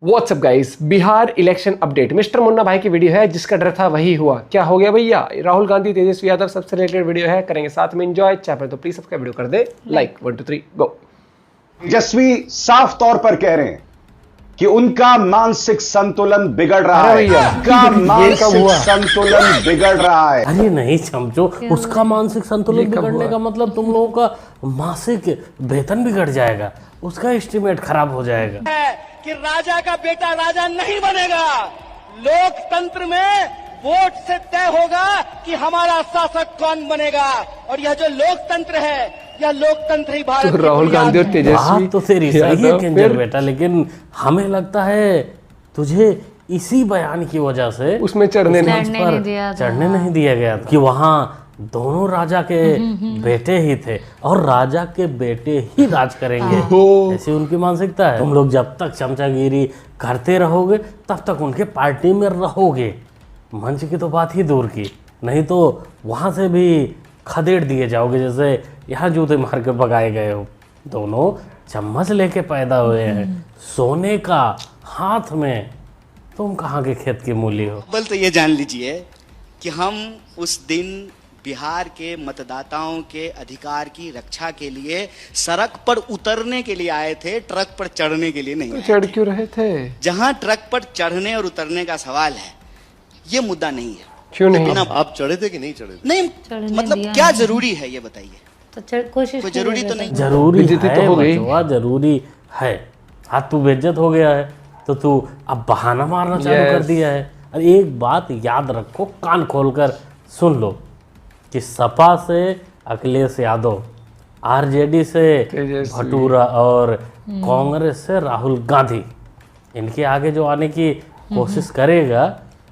WhatsApp guys, Bihar election update. Mister Munna भाई की video है, जिसका डर था वही हुआ। क्या हो गया भैया? राहुल गांधी तेजस्वी यादव सबसे रिलेटेड वीडियो है, करेंगे साथ में एंजॉय। चैनल तो प्लीज सब्सक्राइब, वीडियो कर दे लाइक। 1 2 3 गो। तेजस्वी साफ तौर पर कह रहे हैं कि उनका मानसिक संतुलन बिगड़ रहा है। उनका मानसिक संतुलन बिगड़ रहा है। अरे नहीं समझो, उसका मानसिक संतुलन बिगड़ने का मतलब तुम लोगों का मासिक वेतन बिगड़ जाएगा, उसका एस्टिमेट खराब हो जाएगा। कि राजा का बेटा राजा नहीं बनेगा। लोकतंत्र में वोट से तय होगा कि हमारा शासक कौन बनेगा, और यह जो लोकतंत्र है, यह लोकतंत्र ही भारत तो राहुल गांधी और तेजस्वी बात तो तेरी सही है केंजर बेटा, लेकिन हमें लगता है तुझे इसी बयान की वजह से उसमें चढ़ने नहीं दिया गया था कि वहाँ दोनों राजा के बेटे ही थे और राजा के बेटे ही राज करेंगे, ऐसी उनकी मानसिकता है। तुम लोग जब तक चमचागिरी करते रहोगे तब तक उनके पार्टी में रहोगे। मंच की तो बात ही दूर की, नहीं तो वहां से भी खदेड़ दिए जाओगे, जैसे यहाँ जूते मार के भगाए गए हो। दोनों चम्मच लेके पैदा हुए हैं, सोने का हाथ में, तुम कहाँ के खेत की मूली हो। बल तो ये जान लीजिए कि हम उस दिन बिहार के मतदाताओं के अधिकार की रक्षा के लिए सड़क पर उतरने के लिए आए थे, ट्रक पर चढ़ने के लिए नहीं। तो चढ़ क्यों रहे थे? जहां ट्रक पर चढ़ने और उतरने का सवाल है, ये मुद्दा नहीं है। क्यों नहीं? आप चढ़े थे कि नहीं चढ़े थे? नहीं, मतलब क्या जरूरी है ये बताइए। तो कोशिश कोई जरूरी तो नहीं। जरूरी है तो हो गई। बचवा, जरूरी है। आज तू बेइज्जत हो गया है तो तू अब बहाना मारना चालू कर दिया है। अरे एक बात याद रखो, कान खोलकर सुन लो कि सपा से अखिलेश यादव, आरजेडी से भटूरा और कांग्रेस से राहुल गांधी, इनके आगे जो आने की कोशिश करेगा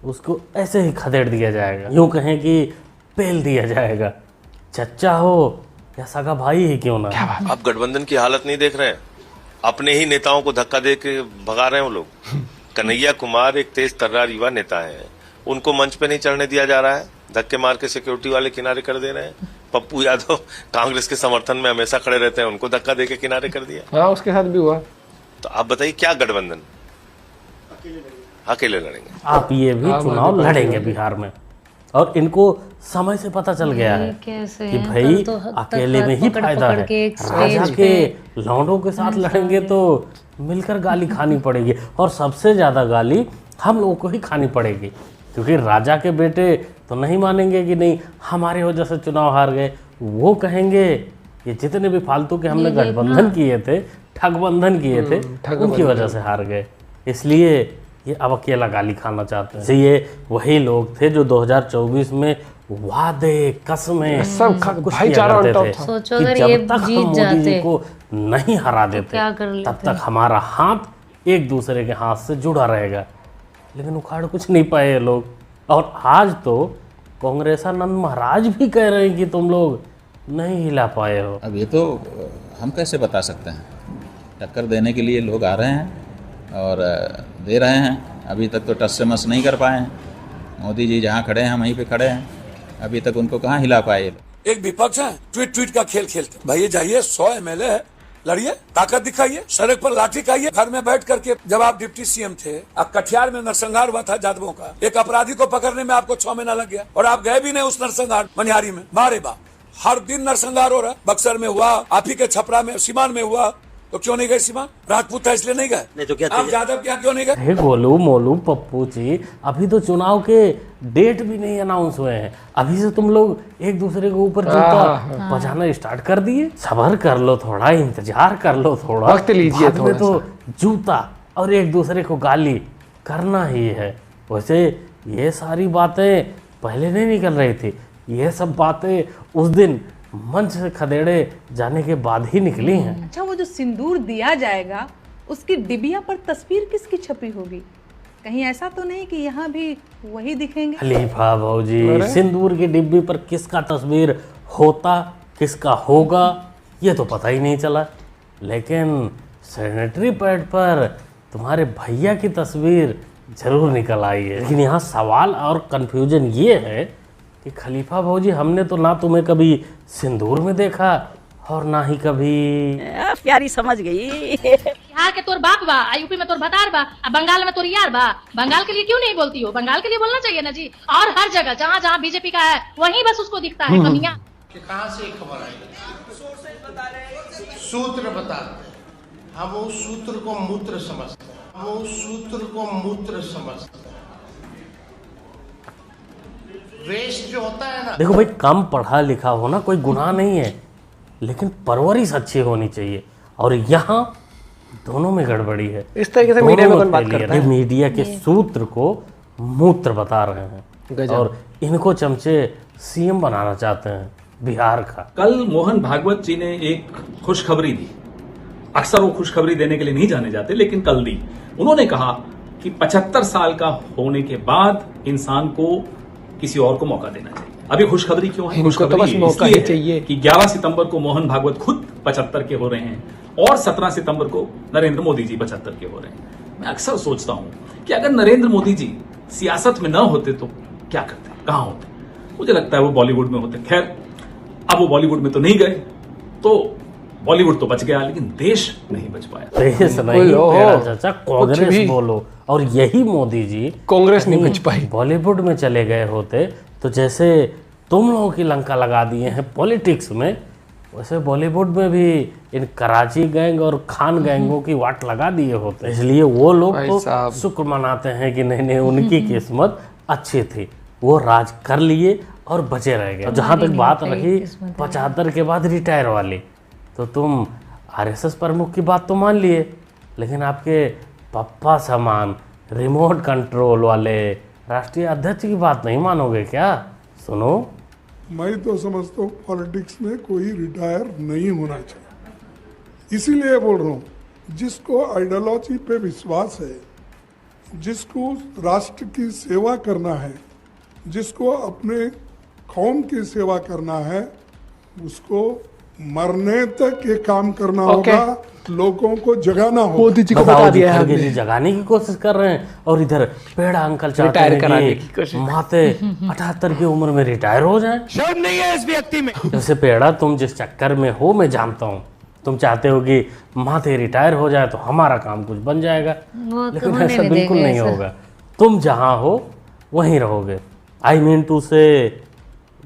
उसको ऐसे ही खदेड़ दिया जाएगा, यूं कहें कि पेल दिया जाएगा, चच्चा हो या सगा भाई ही क्यों ना। आप गठबंधन की हालत नहीं देख रहे हैं? अपने ही नेताओं को धक्का दे के भगा रहे हैं वो लोग। कन्हैया कुमार एक तेज तर्रार युवा नेता है, उनको मंच पे नहीं चढ़ने दिया जा रहा है, धक्के मार के सिक्योरिटी वाले किनारे कर दे रहे हैं। पप्पू यादव कांग्रेस के समर्थन में हमेशा खड़े रहते हैं, उनको धक्का दे के किनारे कर दिया। हाँ, उसके साथ भी हुआ। तो आप बताइए क्या गठबंधन? अकेले लड़ेंगे। आप ये भी चुनाव लड़ेंगे बिहार में, और इनको समय से पता चल गया है कि भाई अकेले में ही फायदा है। राजा के लौंडों के साथ लड़ेंगे तो मिलकर गाली खानी पड़ेगी, और सबसे ज्यादा गाली हम लोगों को ही खानी पड़ेगी, क्योंकि राजा के बेटे तो नहीं मानेंगे कि नहीं हमारे वजह से चुनाव हार गए। वो कहेंगे ये जितने भी फालतू के हमने गठबंधन किए थे, ठगबंधन किए थे, उनकी वजह से हार गए, इसलिए ये अब अकेला गाली खाना चाहते हैं। ये वही लोग थे जो 2024 में वादे कसमें सब भाईचारा करते थे सोचो कि अगर जब ये तक हम जीत मोदी जाते जी को नहीं हरा देते तब तक हमारा हाथ एक दूसरे के हाथ से जुड़ा रहेगा, लेकिन उखाड़ कुछ नहीं पाए ये लोग। और आज तो कांग्रेसानंद महाराज भी कह रहे हैं कि तुम लोग नहीं हिला पाए हो। अब ये तो हम कैसे बता सकते हैं? टक्कर देने के लिए लोग आ रहे हैं और दे रहे हैं। अभी तक तो टस से मस नहीं कर पाए हैं। मोदी जी जहाँ खड़े हैं वहीं पे खड़े हैं, अभी तक उनको कहाँ हिला पाए। एक विपक्ष है, ट्वीट का खेल खेलते। भाई जाइए, 100 MLA है, लड़िए, ताकत दिखाइए, सड़क पर लाठी खाइए। घर में बैठ करके जब आप डिप्टी सीएम थे, अब कटिहार में नरसंहार हुआ था जादवों का, एक अपराधी को पकड़ने में आपको 6 महीना लग गया, और आप गए भी नहीं उस नरसंहार मनिहारी में। बारे बाप, हर दिन नरसंहार हो रहा। बक्सर में हुआ, आप ही के छपरा में, सीमान में हुआ, तो क्यों नहीं गए? सीमान राजपूत था इसलिए नहीं गए। नहीं तो क्या आप यादव क्या क्यों नहीं गए? गोलू मोलू पप्पू जी, अभी तो चुनाव के डेट भी नहीं अनाउंस हुए हैं, अभी से तुम लोग एक दूसरे के ऊपर जूता बजाना स्टार्ट कर दिए। सब्र कर लो, थोड़ा इंतजार कर लो, थोड़ा वक्त लीजिए। थोड़ा तो जूता और एक दूसरे को गाली करना ही है। वैसे ये सारी बातें पहले नहीं निकल रही थी, ये सब बातें उस दिन मंच से खदेड़े जाने के बाद ही निकली हैं। अच्छा, वो जो सिंदूर दिया जाएगा उसकी डिबिया पर तस्वीर किसकी छपी होगी? कहीं ऐसा तो नहीं कि यहाँ भी वही दिखेंगे? खलीफा भौजी, सिंदूर की डिब्बी पर किसका तस्वीर होता, किसका होगा, ये तो पता ही नहीं चला, लेकिन सैनिटरी पैड पर तुम्हारे भैया की तस्वीर जरूर निकल आई है। लेकिन यहाँ सवाल और कंफ्यूजन ये है कि खलीफा भौजी, हमने तो ना तुम्हें कभी सिंदूर में देखा और ना ही कभी। प्यारी समझ गई। क्या बिहार के तोर बाप बा, यूपी में तोर भतार बा, बंगाल में तोर यार बा। बंगाल के लिए क्यों नहीं बोलती हो? बंगाल के लिए बोलना चाहिए ना जी। और हर जगह जहाँ जहाँ बीजेपी का है वहीं बस उसको दिखता है कमियां। कहाँ से खबर आई? सूत्र बताते हैं, हम उस सूत्र को मूत्र समझते हैं, हम उस सूत्र को मूत्र समझते हैं। वेस्ट जो होता है ना, देखो भाई, कम पढ़ा लिखा होना कोई गुनाह नहीं है, लेकिन परवरिश अच्छी होनी चाहिए। और यहाँ दोनों में गड़बड़ी है। इस तरीके से मीडिया में कौन बात करता है? मीडिया के सूत्र को मूत्र बता रहे हैं और इनको चमचे सीएम बनाना चाहते हैं बिहार का। कल मोहन भागवत जी ने एक खुशखबरी दी। अक्सर वो खुशखबरी देने के लिए नहीं जाने जाते, लेकिन कल दी। उन्होंने कहा कि 75 साल का होने के बाद इंसान को किसी और को मौका देना चाहिए। अभी खुशखबरी क्यों है? खुशखबरी बस मौका ही चाहिए कि 11 सितंबर को मोहन भागवत खुद 75 के हो रहे हैं और 17 सितंबर को नरेंद्र मोदी जी 75 के हो रहे हैं। मैं अक्सर सोचता हूं कि अगर नरेंद्र मोदी जी सियासत में न होते तो क्या करते, कहां होते? मुझे लगता है वो बॉलीवुड में होते। खैर, अब वो बॉलीवुड में तो नहीं गए, तो बॉलीवुड तो बच गया, लेकिन देश नहीं बच पाया। देश नहीं तेरा चाचा, कांग्रेस बोलो। और यही मोदी जी कांग्रेस नहीं बच पाई। बॉलीवुड में चले गए होते तो जैसे तुम लोगों की लंका लगा दिए हैं पॉलिटिक्स में, वैसे बॉलीवुड में भी इन कराची गैंग और खान गैंगों की वाट लगा दिए होते। इसलिए वो लोग तो शुक्र मनाते हैं कि नहीं उनकी किस्मत अच्छी थी, वो राज कर लिए और बचे रह गए। जहाँ तक बात रही 75 के बाद रिटायर वाली, तो तुम आरएसएस प्रमुख की बात तो मान लिए, लेकिन आपके पप्पा समान रिमोट कंट्रोल वाले राष्ट्रीय अध्यक्ष की बात नहीं मानोगे क्या? सुनो, मैं तो समझता हूँ पॉलिटिक्स में कोई रिटायर नहीं होना चाहिए। इसीलिए बोल रहा हूँ, जिसको आइडियोलॉजी पे विश्वास है, जिसको राष्ट्र की सेवा करना है, जिसको अपने कौम की सेवा करना है, उसको मरने तक ये काम करना होगा, लोगों को जगाना होगा। मोदी जी को बता दिया है, जगाने की कोशिश कर रहे हैं। और इधर पेड़ा अंकल चाहते हैं कि माते 78 की उम्र में रिटायर हो जाएं। शर्म नहीं है इस व्यक्ति में। जैसे पेड़ा, तुम जिस चक्कर में हो मैं जानता हूँ, तुम चाहते हो कि माते रिटायर हो जाए तो हमारा काम कुछ बन जाएगा, लेकिन ऐसा बिल्कुल नहीं होगा। तुम जहाँ हो वहीं रहोगे। आई मीन टू से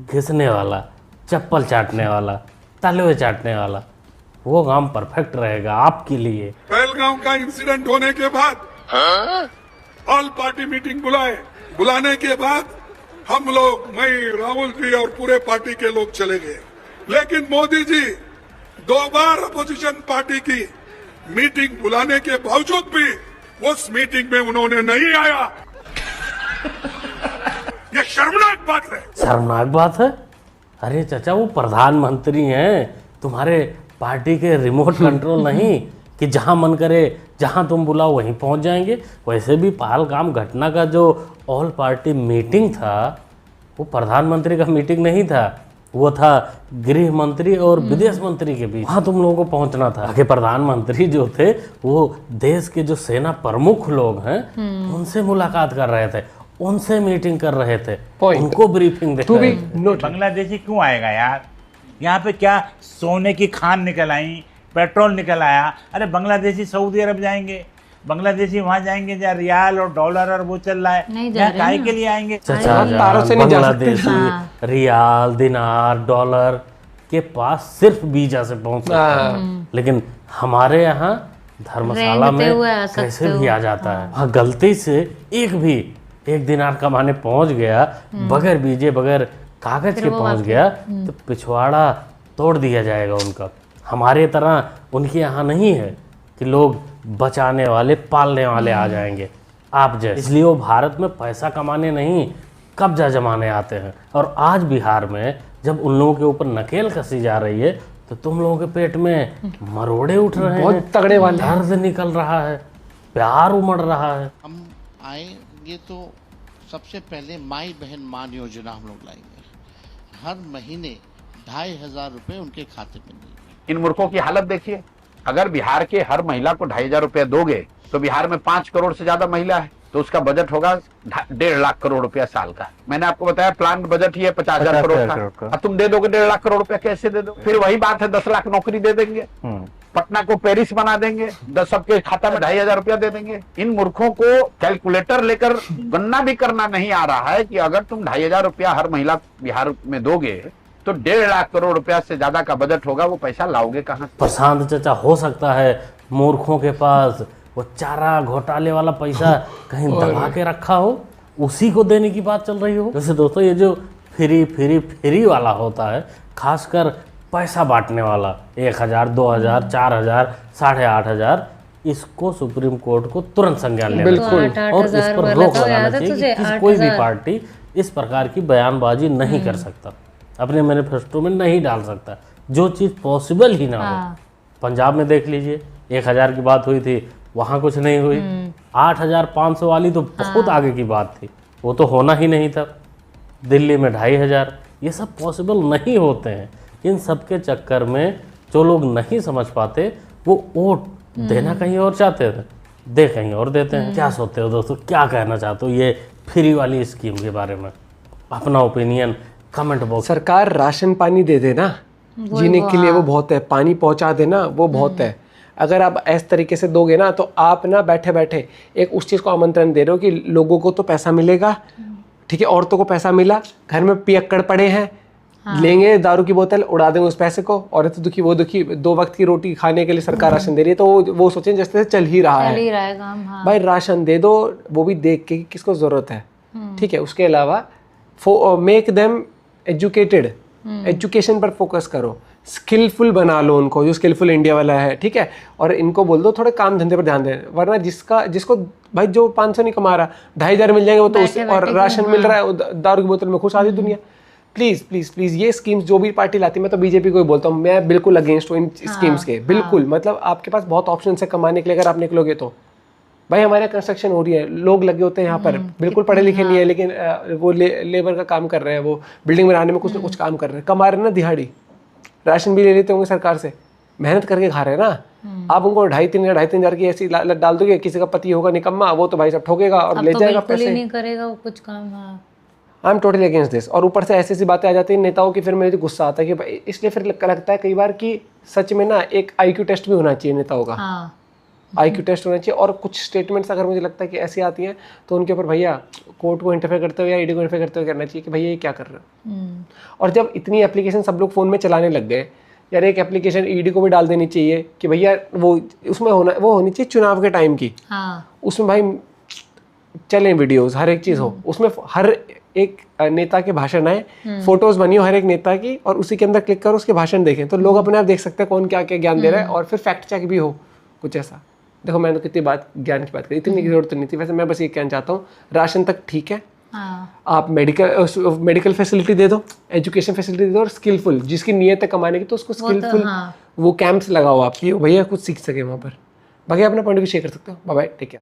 घिसने वाला, चप्पल चाटने वाला, तलवे चाटने वाला, वो काम परफेक्ट रहेगा आपके लिए। पहलगांव का इंसिडेंट होने के बाद ऑल पार्टी मीटिंग बुलाने के बाद हम लोग, मैं, राहुल जी और पूरे पार्टी के लोग चले गए, लेकिन मोदी जी 2 बार अपोजिशन पार्टी की मीटिंग बुलाने के बावजूद भी उस मीटिंग में उन्होंने नहीं आया। ये शर्मनाक बात है। शर्मनाक बात है? अरे चाचा, वो प्रधानमंत्री हैं, तुम्हारे पार्टी के रिमोट कंट्रोल नहीं कि जहां मन करे जहां तुम बुलाओ वहीं पहुंच जाएंगे। वैसे भी पहलगाम घटना का जो ऑल पार्टी मीटिंग था, वो प्रधानमंत्री का मीटिंग नहीं था, वो था गृह मंत्री और विदेश मंत्री के बीच। वहां तुम लोगों को पहुंचना था। आगे प्रधानमंत्री जो थे वो देश के जो सेना प्रमुख लोग हैं उनसे मुलाकात कर रहे थे, उनसे मीटिंग कर रहे थे, उनको ब्रीफिंग दे रहे थे। बांग्लादेशी क्यों आएगा यार? यहाँ पे क्या सोने की खान निकल आई, पेट्रोल निकल आया? अरे बांग्लादेशी सऊदी अरब जाएंगे, बांग्लादेशी वहाँ जाएंगे जहाँ रियाल और डॉलर और वो चल रहा है, यहाँ काहे के लिए आएंगे? बांग्लादेशी रियाल, दिनार, डॉलर के पास सिर्फ वीजा से पहुंचता है, लेकिन हमारे यहाँ धर्मशाला में कैसे भी आ जाता है। हाँ, गलती से एक दिनार कमाने पहुंच गया, बगैर वीजे बगैर कागज के पहुंच गया, तो पिछवाड़ा तोड़ दिया जाएगा उनका। हमारे तरह उनके यहाँ नहीं है कि लोग बचाने वाले, पालने वाले आ जाएंगे आप जैसे। इसलिए वो भारत में पैसा कमाने नहीं, कब्जा जमाने आते हैं। और आज बिहार में जब उन लोगों के ऊपर नकेल कसी जा रही है, तो तुम लोगों के पेट में मरोड़े उठ रहे हैं, बहुत तगड़े वाले, दर्द निकल रहा है, प्यार उमड़ रहा है। हम आएंगे तो सबसे पहले माई बहन मान योजना हम लोग लाएंगे। हर महीने 2500 रुपए उनके खाते में देंगे। इन मूर्खों की हालत देखिए। अगर बिहार के हर महिला को 2500 रुपया दोगे तो बिहार में 5 करोड़ से ज्यादा महिला है, तो उसका बजट होगा 1.5 लाख करोड़ रुपया साल का। मैंने आपको बताया प्लान बजट ही है 50,000 करोड़ का। अब तुम दे दोगे 1.5 लाख करोड़ रुपया, कैसे दे दो? फिर वही बात है 10 लाख नौकरी दे देंगे, पटना को पेरिस बना देंगे, 10 सबके खाता में 2,500 रुपया दे देंगे। इन मूर्खों को कैलकुलेटर लेकर गणना भी करना नहीं आ रहा है कि अगर तुम 2,500 रुपया हर महिला बिहार में दोगे तो 1.5 लाख करोड़ रुपया से ज्यादा का बजट होगा, वो पैसा लाओगे कहाँ? प्रशांत चाचा, हो सकता है मूर्खों के पास वो चारा घोटाले वाला पैसा कहीं दबा के रखा हो, उसी को देने की बात चल रही हो। वैसे दोस्तों, ये जो फ्री वाला होता है, खासकर पैसा बांटने वाला, 1,000, 2,000, 4,000, 8,500, इसको सुप्रीम कोर्ट को तुरंत संज्ञान लेना चाहिए और इस पर रोक लगाना चाहिए कि कोई भी पार्टी इस प्रकार की बयानबाजी नहीं कर सकता, अपने मैनिफेस्टो में नहीं डाल सकता, जो चीज़ पॉसिबल ही ना हो। पंजाब में देख लीजिए, 1,000 की बात हुई थी, वहाँ कुछ नहीं हुई। 8,500 वाली तो बहुत आगे की बात थी, वो तो होना ही नहीं था। दिल्ली में 2,500, ये सब पॉसिबल नहीं होते हैं। इन सब के चक्कर में जो लोग नहीं समझ पाते, वो वोट देना कहीं और चाहते थे, दे कहीं और देते हैं। क्या सोचते हो दोस्तों, क्या कहना चाहते हो ये फ्री वाली स्कीम के बारे में? अपना ओपिनियन कमेंट बॉक्स। सरकार राशन पानी दे देना, जीने के लिए वो बहुत है, पानी पहुंचा देना वो बहुत है। अगर आप इस तरीके से दोगे ना, तो आप ना बैठे बैठे एक उस चीज़ को आमंत्रण दे रहे हो कि लोगों को तो पैसा मिलेगा, ठीक है, औरतों को पैसा मिला, घर में पियक्कड़ पड़े हैं, लेंगे दारू की बोतल, उड़ा देंगे उस पैसे को, औरत दुखी वो दुखी, 2 वक्त की रोटी खाने के लिए सरकार राशन दे रही है, तो वो सोचें जैसे चल ही रहा है हाँ। भाई राशन दे दो, वो भी देख के किसको ज़रूरत है, ठीक है। उसके अलावा मेक देम एजुकेटेड, एजुकेशन पर फोकस करो, स्किलफुल बना लो उनको, जो स्किलफुल इंडिया वाला है, ठीक है। और इनको बोल दो थोड़े काम धंधे पर ध्यान दें, वरना जिसको भाई जो 500 नहीं कमा रहा, 2,500 मिल जाएंगे वो तो उससे, और राशन मिल रहा है, दारू की बोतल में खुश आधी दुनिया। प्लीज़ प्लीज़ प्लीज़, ये स्कीम्स जो भी पार्टी लाती है, मैं तो बीजेपी को ही बोलता हूँ, मैं बिल्कुल अगेंस्ट हूँ इन स्कीम्स के, बिल्कुल। मतलब आपके पास बहुत ऑप्शन है कमाने के लिए, अगर आप निकलोगे तो। भाई हमारे यहाँ कंस्ट्रक्शन हो रही है, लोग लगे होते हैं यहाँ पर, बिल्कुल पढ़े लिखे नहीं है, लेकिन वो लेबर का काम कर रहे हैं, वो बिल्डिंग बनाने में कुछ ना कुछ काम कर रहे हैं, कमा रहे हैं ना दिहाड़ी, राशन भी ले लेते होंगे सरकार से, मेहनत करके खा रहे हैं ना। आप उनको 2,500 की ऐसी लालच डाल दोगे, किसी का पति होगा निकम्मा, वो तो भाई सब ठोकेगा और ले जाएगा पैसे, नहीं करेगा वो कुछ काम। I am totally against this. और ऊपर से ऐसी ऐसी बातें आ जाती हैं नेताओं की, फिर मुझे गुस्सा आता है कि भाई, इसलिए फिर लगता है कई बार कि सच में ना एक IQ टेस्ट भी होना चाहिए नेताओं का, IQ टेस्ट होना चाहिए। और कुछ स्टेटमेंट्स अगर मुझे लगता है कि ऐसी आती हैं, तो उनके ऊपर भैया कोर्ट को इंटरफेयर करते हुए या ईडी को इंटरफेयर करते हुए करना चाहिए कि भैया ये क्या कर रहे हो। और जब इतनी एप्लीकेशन सब लोग फ़ोन में चलाने लग गए, यार एक एप्लीकेशन ईडी को भी डाल देनी चाहिए कि भैया वो उसमें वो होनी चाहिए चुनाव के टाइम की, उसमें भाई चलें वीडियोस, हर एक चीज़ हो, उसमें हर एक नेता के भाषण आए, फोटोज बनी हो हर एक नेता की, और उसी के अंदर क्लिक करो, उसके भाषण देखें, तो लोग अपने आप देख सकते हैं कौन क्या क्या ज्ञान दे रहा है, और फिर फैक्ट चेक भी हो कुछ ऐसा। देखो मैंने तो कितनी बात ज्ञान की बात करी, इतनी की जरूरत नहीं थी। वैसे मैं बस ये कहना चाहता हूँ, राशन तक ठीक है, आप मेडिकल फैसिलिटी दे दो, एजुकेशन फैसिलिटी दे दो, और स्किलफुल जिसकी नीयत है कमाने की, तो उसको स्किलफुल वो कैंप्स लगाओ आप, कि भैया कुछ सीख सके वहाँ पर। बाकी अपना पॉइंट भी शेयर कर सकते हो। Bye bye, take care.